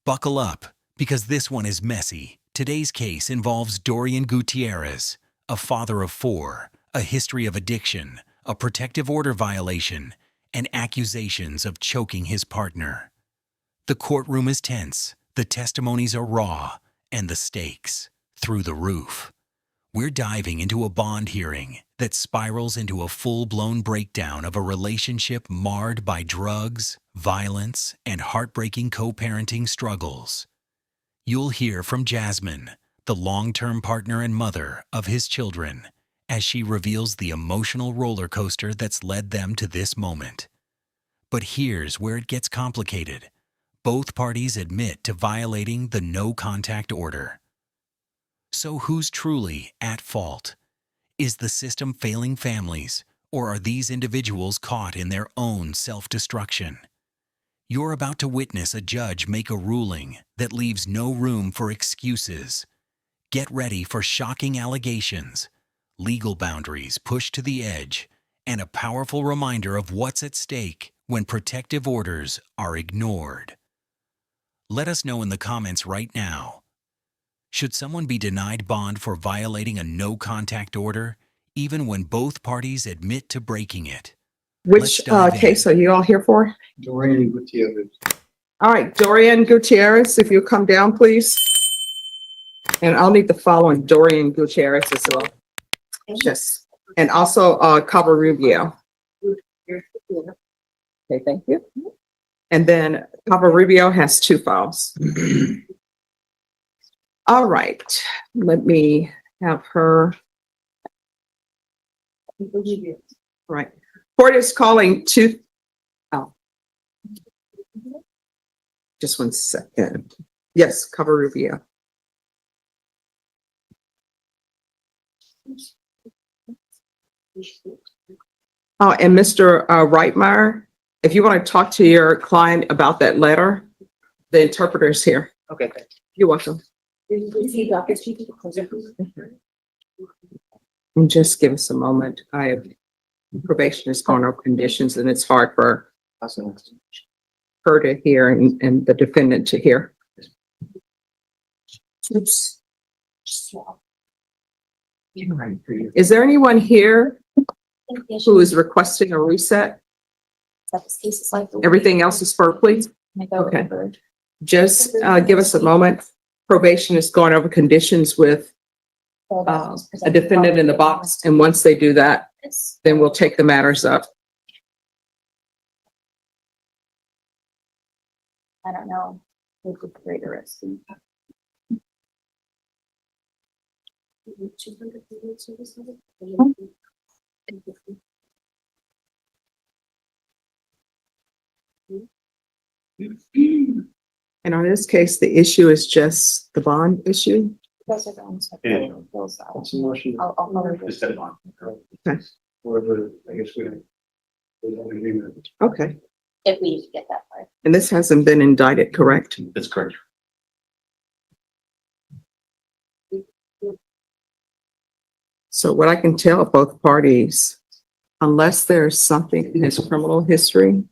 Buckle up, because this one is messy. Today's case involves Dorian Gutierrez, a father of 4, a history of addiction, a protective order violation, and accusations of choking his partner. The courtroom is tense, the testimonies are raw, and the stakes through the roof. We're diving into a bond hearing that spirals into a full-blown breakdown of a relationship marred by drugs, violence, and heartbreaking co-parenting struggles. You'll hear from Jasmine, the long-term partner and mother of his children, as she reveals the emotional roller coaster that's led them to this moment. But here's where it gets complicated. Both parties admit to violating the no-contact order. So who's truly at fault? Is the system failing families, or are these individuals caught in their own self-destruction? You're about to witness a judge make a ruling that leaves no room for excuses. Get ready for shocking allegations, legal boundaries pushed to the edge, and a powerful reminder of what's at stake when protective orders are ignored. Let us know in the comments right now. Should someone be denied bond for violating a no-contact order, even when both parties admit to breaking it? Which case are you all here for? Dorian Gutierrez. All right, Dorian Gutierrez, if you come down, please. And I'll need the following Dorian Gutierrez as well. Yes, and also Cabo Rubio. Okay, thank you. And then Cabo Rubio has 2 files. All right, let me have her. All right, court is calling just 1 second. Yes, Cabo Rubio. Oh, and Mr. Reitmeyer, if you want to talk to your client about that letter, the interpreter is here. Okay, thanks. You're welcome. And just give us a moment. Probation is going over conditions, and it's hard for her to hear and the defendant to hear. Oops. Is there anyone here who is requesting a reset? Everything else is for, please? Okay. Just give us a moment. Probation is going over conditions with a defendant in the box, and once they do that, then we'll take the matters up. I don't know. Who could create a risk? And on this case, the issue is just the bond issue. Those are the ones that Yeah. those out. What's the motion? I'll cover this. Just set it on. Okay. Whatever, I guess we have an agreement. Okay. If we need to get that far. And this hasn't been indicted, correct? That's correct. So what I can tell both parties, unless there's something in his criminal history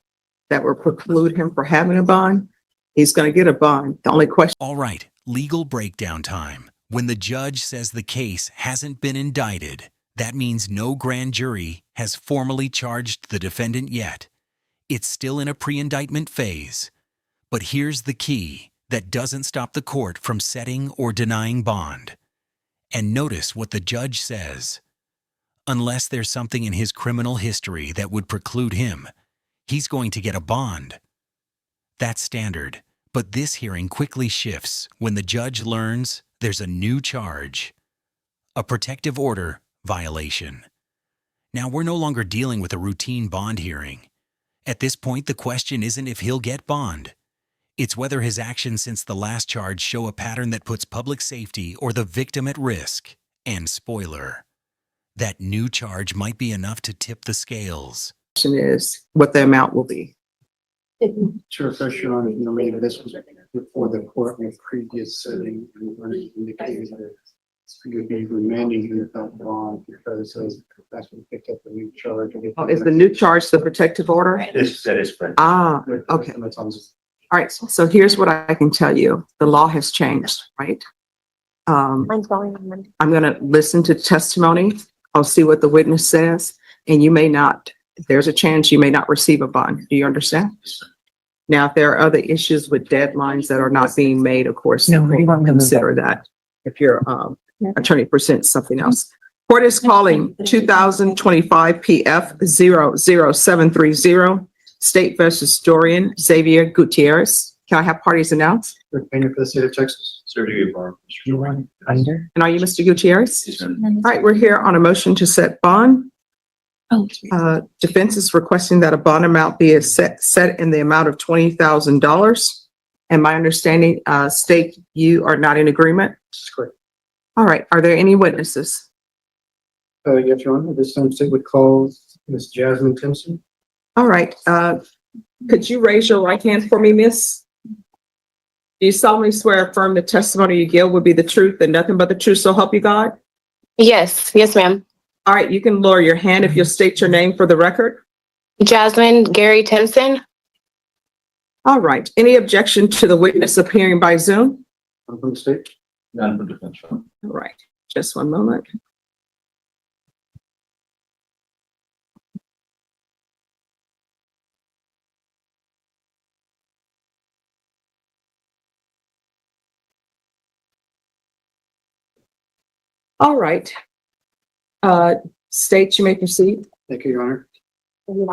that will preclude him from having a bond, he's going to get a bond. The only question. All right, legal breakdown time. When the judge says the case hasn't been indicted, that means no grand jury has formally charged the defendant yet. It's still in a pre-indictment phase. But here's the key that doesn't stop the court from setting or denying bond. And notice what the judge says. Unless there's something in his criminal history that would preclude him, he's going to get a bond. That's standard, but this hearing quickly shifts when the judge learns there's a new charge, a protective order violation. Now, we're no longer dealing with a routine bond hearing. At this point, the question isn't if he'll get bond. It's whether his actions since the last charge show a pattern that puts public safety or the victim at risk. And spoiler, that new charge might be enough to tip the scales. Question is what the amount will be. Sure, first, Your Honor, maybe this was before the court in a previous setting, and indicated that you would be remanding him without bond because that's when we picked up the new charge. Oh, is the new charge the protective order? That is correct. Ah, okay. That's on All right, so here's what I can tell you. The law has changed, right? Mine's going on. I'm gonna listen to testimony. I'll see what the witness says, and you may not, there's a chance you may not receive a bond. Do you understand? Now, if there are other issues with deadlines that are not being made, of course, we'll consider that if your attorney presents something else. Court is calling 2025 PF 00730, State versus Dorian Xavier Gutierrez. Can I have parties announced? Rick Pena for the state of Texas. You want under? And are you Mr. Gutierrez? All right, we're here on a motion to set bond. Oh, Defense is requesting that a bond amount be set in the amount of $20,000. And my understanding, State, you are not in agreement? This is correct. All right, are there any witnesses? Yes, Your Honor, this time state would call Ms. Jasmine Timpson. All right, could you raise your right hand for me, miss? Do you solemnly swear or affirm the testimony you give will be the truth and nothing but the truth, so help you God? Yes, yes, ma'am. All right, you can lower your hand if you'll state your name for the record. Jasmine Gary Timpson. All right, any objection to the witness appearing by Zoom? I'm from the state. None for defense. All right, just one moment. All right. State, you may proceed. Thank you, Your Honor. All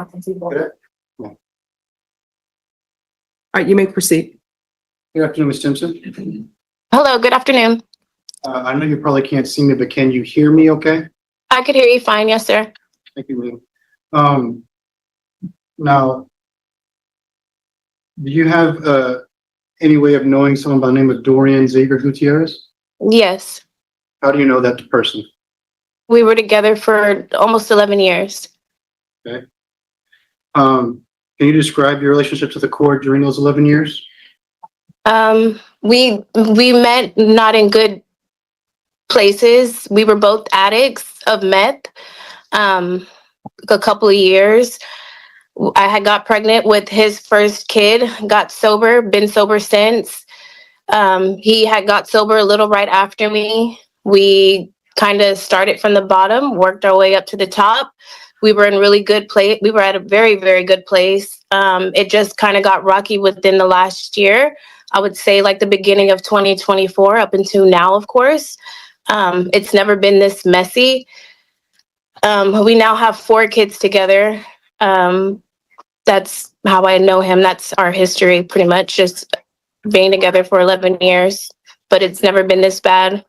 right, you may proceed. Good afternoon, Ms. Timpson. Hello, good afternoon. I know you probably can't see me, but can you hear me okay? I could hear you fine. Yes, sir. Thank you, ma'am. Now, do you have any way of knowing someone by the name of Dorian Xavier Gutierrez? Yes. How do you know that person? We were together for almost 11 years. Can you describe your relationship to the court during those 11 years? We met not in good places. We were both addicts of meth. A couple of years. I had got pregnant with his first kid, got sober, been sober since. He had got sober a little right after me. We kind of started from the bottom, worked our way up to the top. We were in really good place. We were at a very, very good place. It just kind of got rocky within the last year. I would say like the beginning of 2024 up until now, of course. It's never been this messy. We now have 4 kids together. That's how I know him. That's our history, pretty much, just being together for 11 years. But it's never been this bad.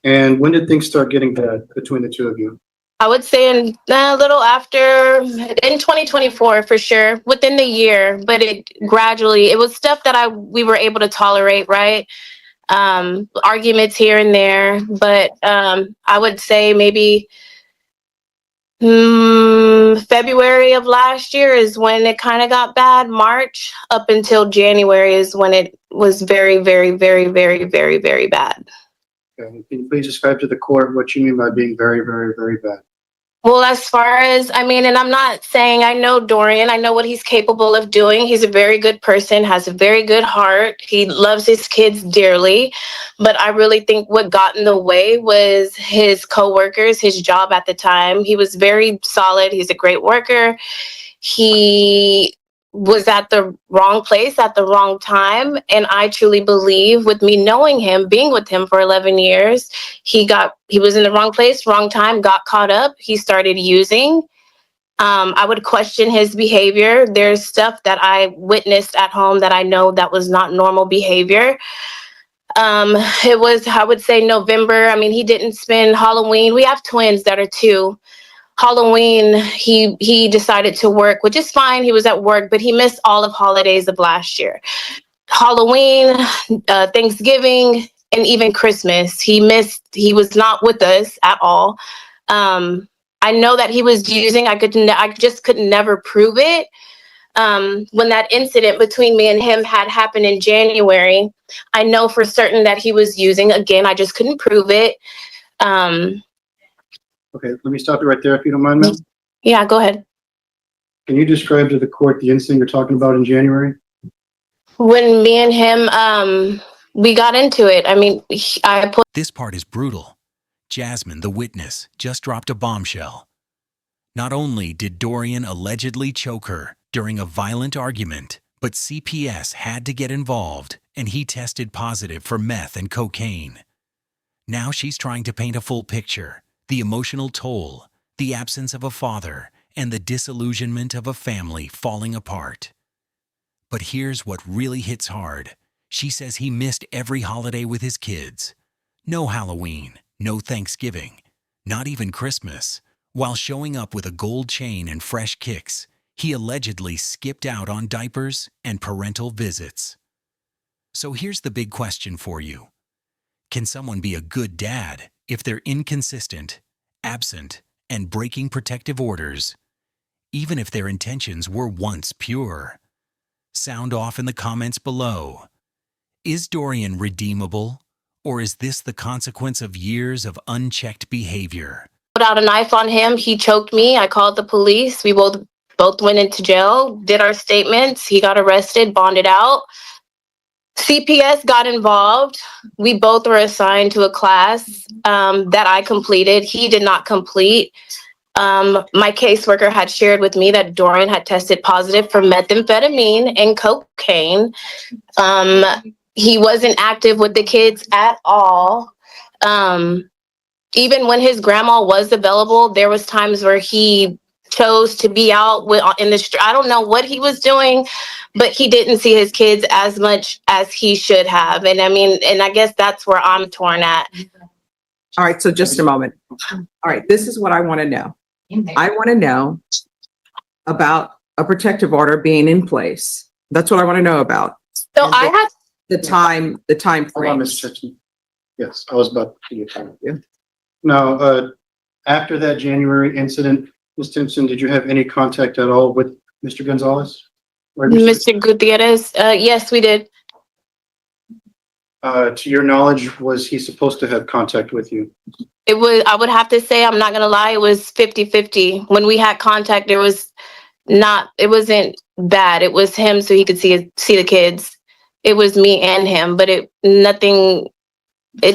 And when did things start getting bad between the two of you? I would say in a little after, in 2024 for sure, within the year. But it gradually, it was stuff that we were able to tolerate, right? Arguments here and there. But I would say maybe February of last year is when it kind of got bad. March up until January is when it was very, very, very, very, very, very bad. Okay. Can you please describe to the court what you mean by being very, very, very bad? Well, as far as, I mean, and I'm not saying I know Dorian, I know what he's capable of doing. He's a very good person, has a very good heart. He loves his kids dearly. But I really think what got in the way was his coworkers, his job at the time. He was very solid. He's a great worker. He was at the wrong place at the wrong time. And I truly believe, with me knowing him, being with him for 11 years, he was in the wrong place, wrong time, got caught up. He started using. I would question his behavior. There's stuff that I witnessed at home that I know that was not normal behavior. It was, I would say, November. I mean, he didn't spend Halloween. We have twins that are 2. Halloween, he decided to work, which is fine. He was at work, but he missed all of holidays of last year. Halloween, Thanksgiving, and even Christmas. He was not with us at all. I know that he was using. I just could never prove it. When that incident between me and him had happened in January, I know for certain that he was using. Again, I just couldn't prove it. Okay, let me stop you right there if you don't mind, ma'am. Yeah, go ahead. Can you describe to the court the incident you're talking about in January? When me and him, we got into it. I mean, I put This part is brutal. Jasmine, the witness, just dropped a bombshell. Not only did Dorian allegedly choke her during a violent argument, but CPS had to get involved and he tested positive for meth and cocaine. Now she's trying to paint a full picture, the emotional toll, the absence of a father, and the disillusionment of a family falling apart. But here's what really hits hard. She says he missed every holiday with his kids. No Halloween, no Thanksgiving, not even Christmas. While showing up with a gold chain and fresh kicks, he allegedly skipped out on diapers and parental visits. So here's the big question for you. Can someone be a good dad if they're inconsistent, absent, and breaking protective orders, even if their intentions were once pure? Sound off in the comments below. Is Dorian redeemable, or is this the consequence of years of unchecked behavior? out a knife on him. He choked me. I called the police. We both went into jail, did our statements. He got arrested, bonded out. CPS got involved. We both were assigned to a class that I completed. He did not complete. My caseworker had shared with me that Dorian had tested positive for methamphetamine and cocaine. He wasn't active with the kids at all. Even when his grandma was available, there was times where he chose to be out in the street. I don't know what he was doing, but he didn't see his kids as much as he should have. And I mean, and I guess that's where I'm torn at. All right, so just a moment. All right, this is what I want to know. I want to know about a protective order being in place. That's what I want to know about. So And I had the time Hold on, frame. Ms. Chitson. Yes, I was about to get time. Yeah. Now, after that January incident, Ms. Timpson, did you have any contact at all with Mr. Gonzalez? Or Mr. Gutierrez. Yes, we did. To your knowledge, was he supposed to have contact with you? I would have to say, I'm not going to lie, it was 50-50. When we had contact, it wasn't bad. It was him so he could see the kids. It was me and him, but it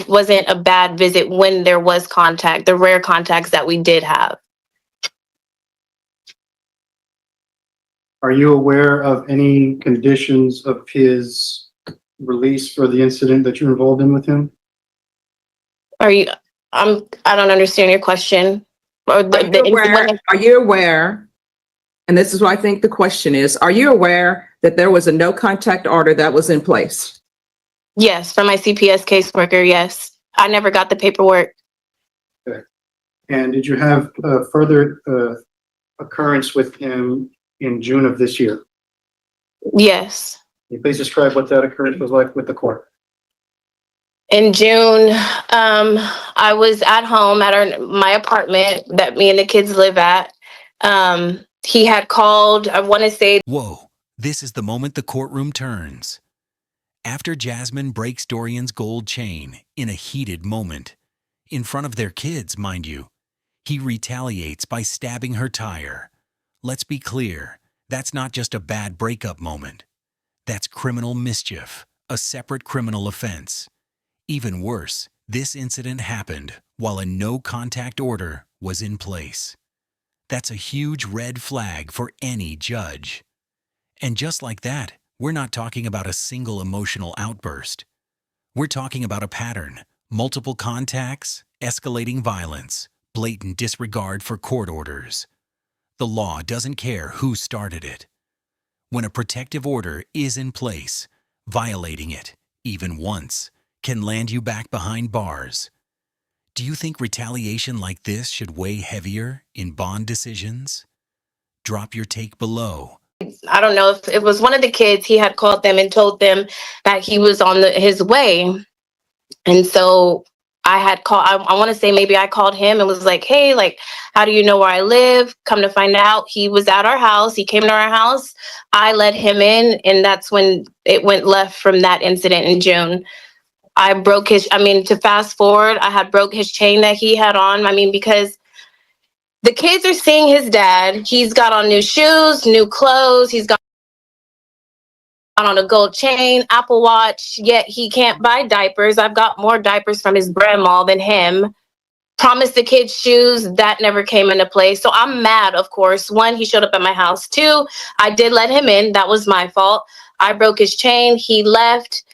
wasn't a bad visit when there was contact, the rare contacts that we did have. Are you aware of any conditions of his release for the incident that you're involved in with him? I don't understand your question. Or Are you aware, and this is what I think the question is, are you aware that there was a no contact order that was in place? Yes, from my CPS caseworker, yes. I never got the paperwork. Okay. And did you have a further occurrence with him in June of this year? Yes. Can you please describe what that occurrence was like with the court? In June, I was at home at my apartment that me and the kids live at. He had called, I want to say. Whoa, this is the moment the courtroom turns. After Jasmine breaks Dorian's gold chain in a heated moment, in front of their kids, mind you, he retaliates by stabbing her tire. Let's be clear, that's not just a bad breakup moment. That's criminal mischief, a separate criminal offense. Even worse, this incident happened while a no-contact order was in place. That's a huge red flag for any judge. And just like that, we're not talking about a single emotional outburst. We're talking about a pattern, multiple contacts, escalating violence, blatant disregard for court orders. The law doesn't care who started it. When a protective order is in place, violating it, even once, can land you back behind bars. Do you think retaliation like this should weigh heavier in bond decisions? Drop your take below. I don't know if it was one of the kids. He had called them and told them that he was on his way. And so I had called, I want to say maybe I called him and was like, hey, like, how do you know where I live? Come to find out, he was at our house. He came to our house. I let him in. And that's when it went left from that incident in June. To fast forward, I had broke his chain that he had on. Because the kids are seeing his dad. He's got on new shoes, new clothes. He's got on a gold chain, Apple Watch, yet he can't buy diapers. I've got more diapers from his grandma than him. Promised the kids shoes, that never came into play. So I'm mad, of course. One, he showed up at my house. Two, I did let him in. That was my fault. I broke his chain. He left.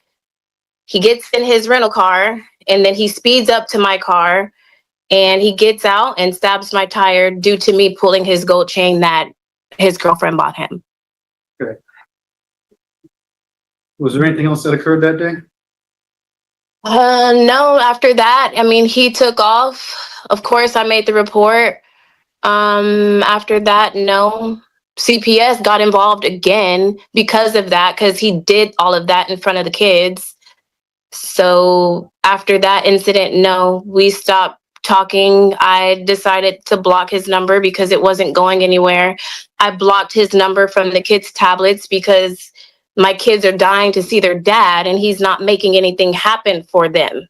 He gets in his rental car, and then he speeds up to my car, and he gets out and stabs my tire due to me pulling his gold chain that his girlfriend bought him. Was there anything else that occurred that day? No, after that, I mean, he took off. Of course, I made the report. After that, no. CPS got involved again because of that, because he did all of that in front of the kids. So after that incident, no, we stopped talking. I decided to block his number because it wasn't going anywhere. I blocked his number from the kids' tablets because my kids are dying to see their dad and he's not making anything happen for them.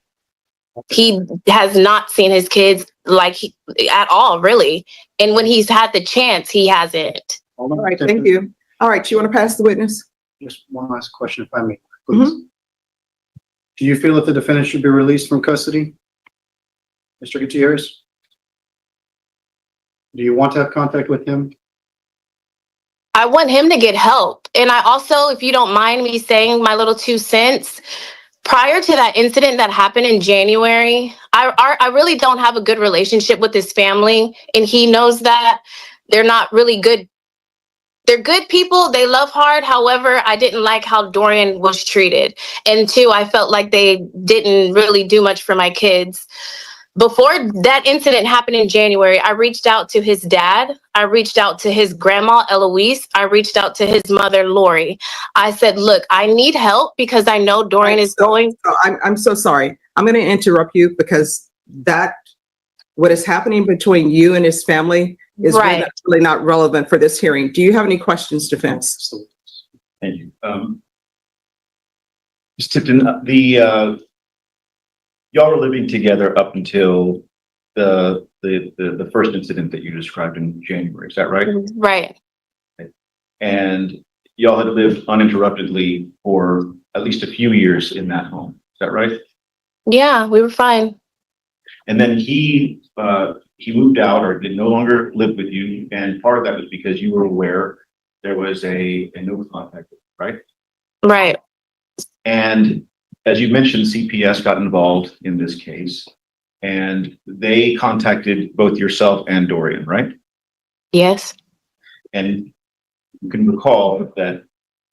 He has not seen his kids at all, really. And when he's had the chance, he hasn't. All right, thank you. All right, you want to pass the witness? Just one last question, if I may, please. Do you feel that the defendant should be released from custody? Mr. Gutierrez? Do you want to have contact with him? I want him to get help. And I also, if you don't mind me saying my little 2 cents, prior to that incident that happened in January, I really don't have a good relationship with his family. And he knows that. They're not really good. They're good people. They love hard. However, I didn't like how Dorian was treated. And two, I felt like they didn't really do much for my kids. Before that incident happened in January, I reached out to his dad. I reached out to his grandma, Eloise. I reached out to his mother, Lori. I said, look, I need help because I know Dorian is going. I'm so sorry. I'm going to interrupt you because what is happening between you and his family is really not relevant for this hearing. Do you have any questions, defense? Thank you. Ms. Tipton, y'all were living together up until the first incident that you described in January. Is that right? Right. And y'all had lived uninterruptedly for at least a few years in that home. Is that right? Yeah, we were fine. And then he moved out or did no longer live with you. And part of that was because you were aware there was a no contact, right? Right. And as you mentioned, CPS got involved in this case and they contacted both yourself and Dorian, right? Yes. And you can recall that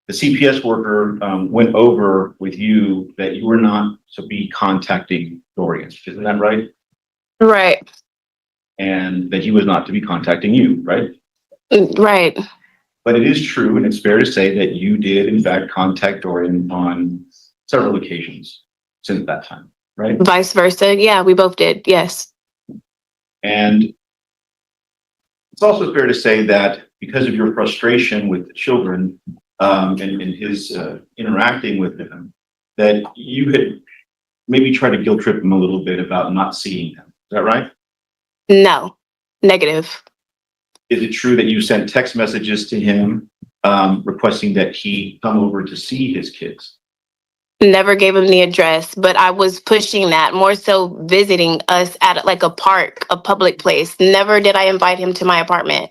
the CPS worker went over with you that you were not to be contacting Dorian. Isn't that right? Right. And that he was not to be contacting you, right? Right. But it is true, and it's fair to say that you did, in fact, contact Dorian on several occasions since that time, right? Vice versa. Yeah, we both did. Yes. And it's also fair to say that because of your frustration with the children and his interacting with them, that you had maybe tried to guilt trip him a little bit about not seeing them. Is that right? No. Negative. Is it true that you sent text messages to him requesting that he come over to see his kids? Never gave him the address, but I was pushing that, more so visiting us at like a park, a public place. Never did I invite him to my apartment.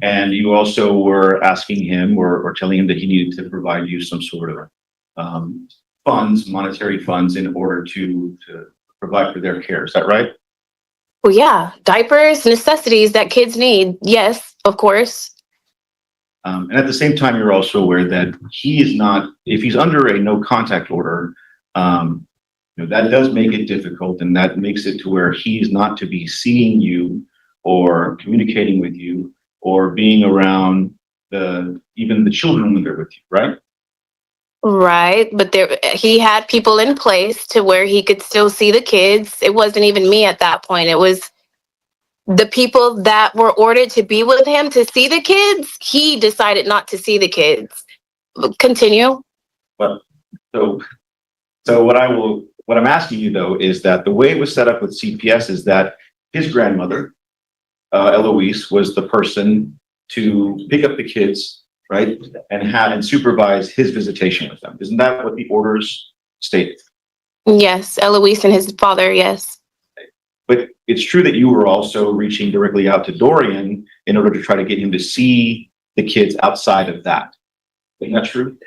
And you also were asking him or telling him that he needed to provide you some sort of funds, monetary funds, in order to provide for their care. Is that right? Well, yeah, diapers, necessities that kids need. Yes, of course. And at the same time, you're also aware that he is not, if he's under a no contact order, that does make it difficult, and that makes it to where he's not to be seeing you or communicating with you or being around even the children when they're with you, right? Right, but he had people in place to where he could still see the kids. It wasn't even me at that point. It was the people that were ordered to be with him to see the kids. He decided not to see the kids. Continue. Well, so what I'm asking you though is that the way it was set up with CPS is that his grandmother, Eloise, was the person to pick up the kids right? And supervise his visitation with them. Isn't that what the orders state? Yes, Eloise and his father, yes. But it's true that you were also reaching directly out to Dorian in order to try to get him to see the kids outside of that. Isn't that true?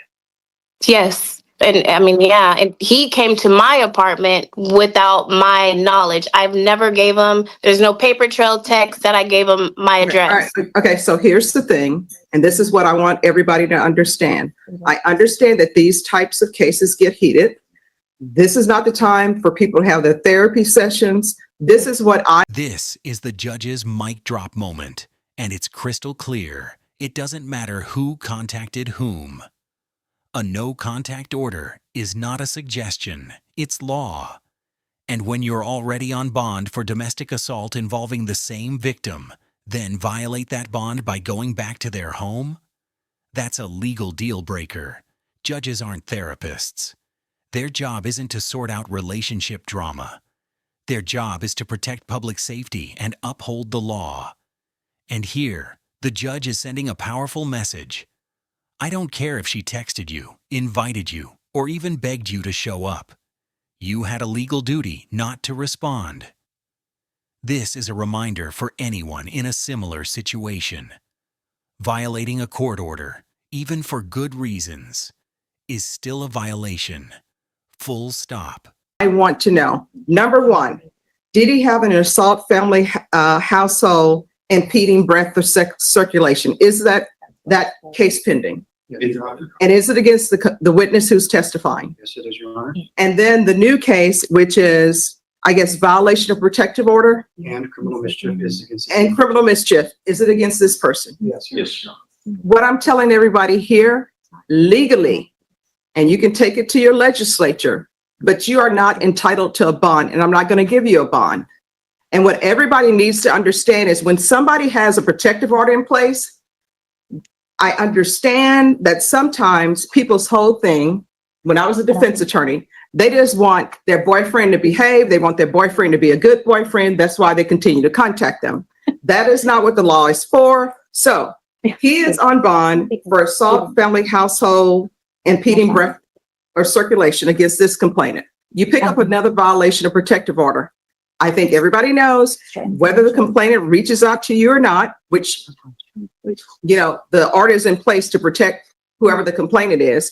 Yes. And I mean, yeah, and he came to my apartment without my knowledge. I've never gave him, there's no paper trail text that I gave him my address. All right. Okay, so here's the thing, and this is what I want everybody to understand. I understand that these types of cases get heated. This is not the time for people to have their therapy sessions. This is what This is the judge's mic drop moment, and it's crystal clear. It doesn't matter who contacted whom. A no contact order is not a suggestion, it's law. And when you're already on bond for domestic assault involving the same victim, then violate that bond by going back to their home? That's a legal deal breaker. Judges aren't therapists. Their job isn't to sort out relationship drama. Their job is to protect public safety and uphold the law. And here, the judge is sending a powerful message. I don't care if she texted you, invited you, or even begged you to show up. You had a legal duty not to respond. This is a reminder for anyone in a similar situation. Violating a court order, even for good reasons, is still a violation. Full stop. I want to know. Number one, did he have an assault family household impeding breath or circulation? Is that case pending? Yes, Your Honor. And is it against the witness who's testifying? Yes, it is, Your Honor. And then the new case, which is, I guess, violation of protective order And criminal mischief is against. and criminal mischief, is it against this person? Yes. Yes. What I'm telling everybody here, legally, and you can take it to your legislature, but you are not entitled to a bond, and I'm not going to give you a bond. And what everybody needs to understand is when somebody has a protective order in place, I understand that sometimes people's whole thing, when I was a defense attorney, they just want their boyfriend to behave. They want their boyfriend to be a good boyfriend. That's why they continue to contact them. That is not what the law is for. So he is on bond for assault, family, household, impeding breath or circulation against this complainant. You pick up another violation of protective order. I think everybody knows whether the complainant reaches out to you or not, which, you know, the order is in place to protect whoever the complainant is.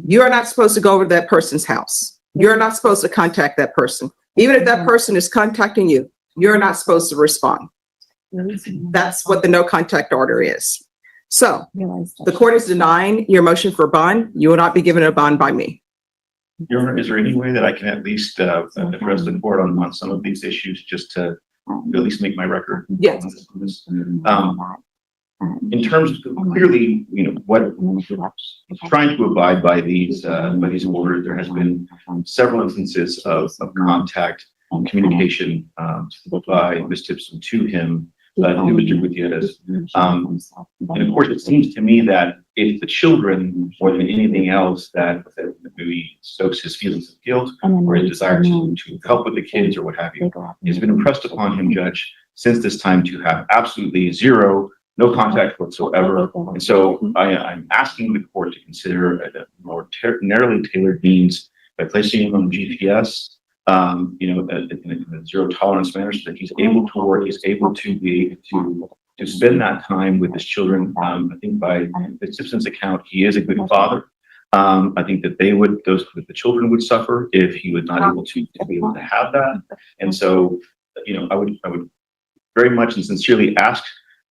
You are not supposed to go over to that person's house. You're not supposed to contact that person. Even if that person is contacting you, you're not supposed to respond. That's what the no contact order is. So the court is denying your motion for bond. You will not be given a bond by me. Your Honor, is there any way that I can at least address the court on some of these issues just to at least make my record? Yes. In terms of clearly, you know, what trying to abide by these orders, there has been several instances of contact communication by Ms. Tipson to him, to Mr. Gutierrez. And of course, it seems to me that if the children, more than anything else, that maybe stokes his feelings of guilt or his desire to help with the kids or what have you, it's been impressed upon him, Judge, since this time to have absolutely no contact whatsoever. And so I'm asking the court to consider a more narrowly tailored means by placing him on GPS, in a zero tolerance manner, so that he's able to work, he's able to be to spend that time with his children. I think by Ms. Tipson's account, he is a good father. I think that the children would suffer if he was not able to be able to have that. And so, I would very much and sincerely ask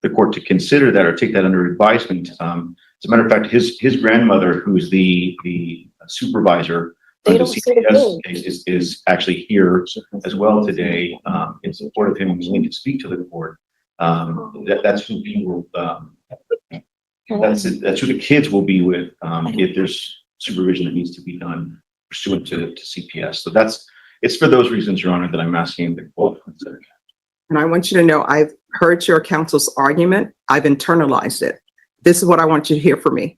the court to consider that or take that under advisement. As a matter of fact, his grandmother, who's the supervisor of the CPS case, is actually here as well today in support of him and willing to speak to the court. That's who he will. That's who the kids will be with if there's supervision that needs to be done pursuant to CPS. So it's for those reasons, Your Honor, that I'm asking the court to consider. And I want you to know, I've heard your counsel's argument. I've internalized it. This is what I want you to hear from me.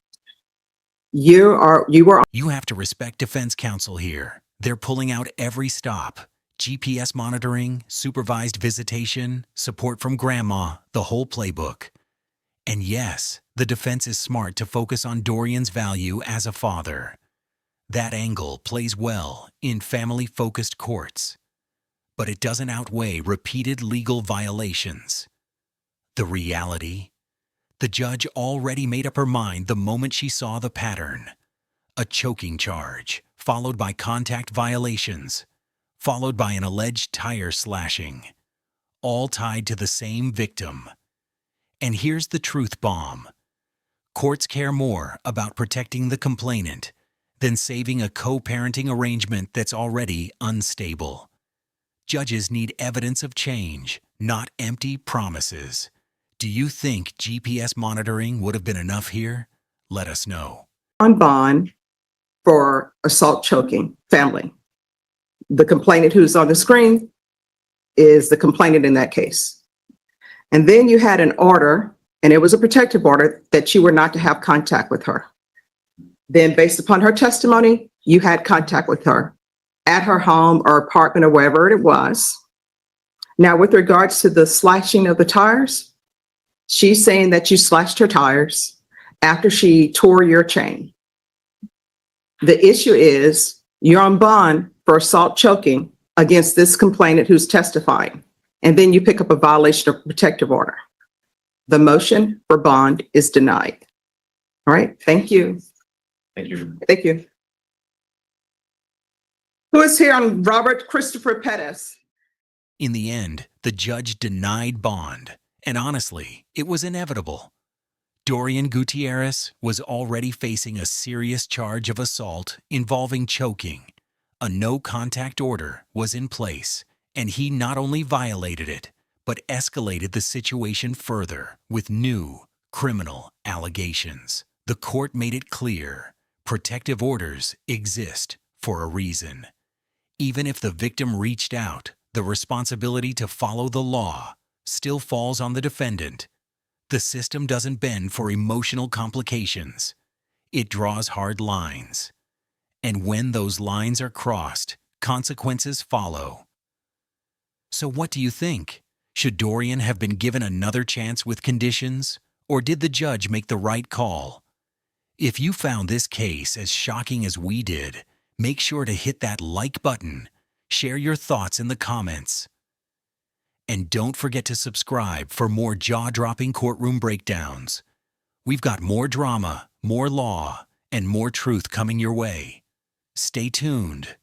You have to respect defense counsel here. They're pulling out every stop. GPS monitoring, supervised visitation, support from grandma, the whole playbook. And yes, the defense is smart to focus on Dorian's value as a father. That angle plays well in family-focused courts, but it doesn't outweigh repeated legal violations. The reality? The judge already made up her mind the moment she saw the pattern. A choking charge, followed by contact violations, followed by an alleged tire slashing, all tied to the same victim. And here's the truth bomb. Courts care more about protecting the complainant than saving a co-parenting arrangement that's already unstable. Judges need evidence of change, not empty promises. Do you think GPS monitoring would have been enough here? Let us know. On bond for assault choking family. The complainant who's on the screen is the complainant in that case. And then you had an order, and it was a protective order, that you were not to have contact with her. Then based upon her testimony, you had contact with her at her home or apartment or wherever it was. Now, with regards to the slashing of the tires, she's saying that you slashed her tires after she tore your chain. The issue is you're on bond for assault choking against this complainant who's testifying, and then you pick up a violation of protective order. The motion for bond is denied. All right, thank you. Thank you. Thank you. Who is here on Robert Christopher Pettis? In the end, the judge denied bond, and honestly, it was inevitable. Dorian Gutierrez was already facing a serious charge of assault involving choking. A no-contact order was in place, and he not only violated it, but escalated the situation further with new criminal allegations. The court made it clear protective orders exist for a reason. Even if the victim reached out, the responsibility to follow the law still falls on the defendant. The system doesn't bend for emotional complications. It draws hard lines. And when those lines are crossed, consequences follow. So what do you think? Should Dorian have been given another chance with conditions, or did the judge make the right call? If you found this case as shocking as we did, make sure to hit that like button, share your thoughts in the comments, and don't forget to subscribe for more jaw-dropping courtroom breakdowns. We've got more drama, more law, and more truth coming your way. Stay tuned.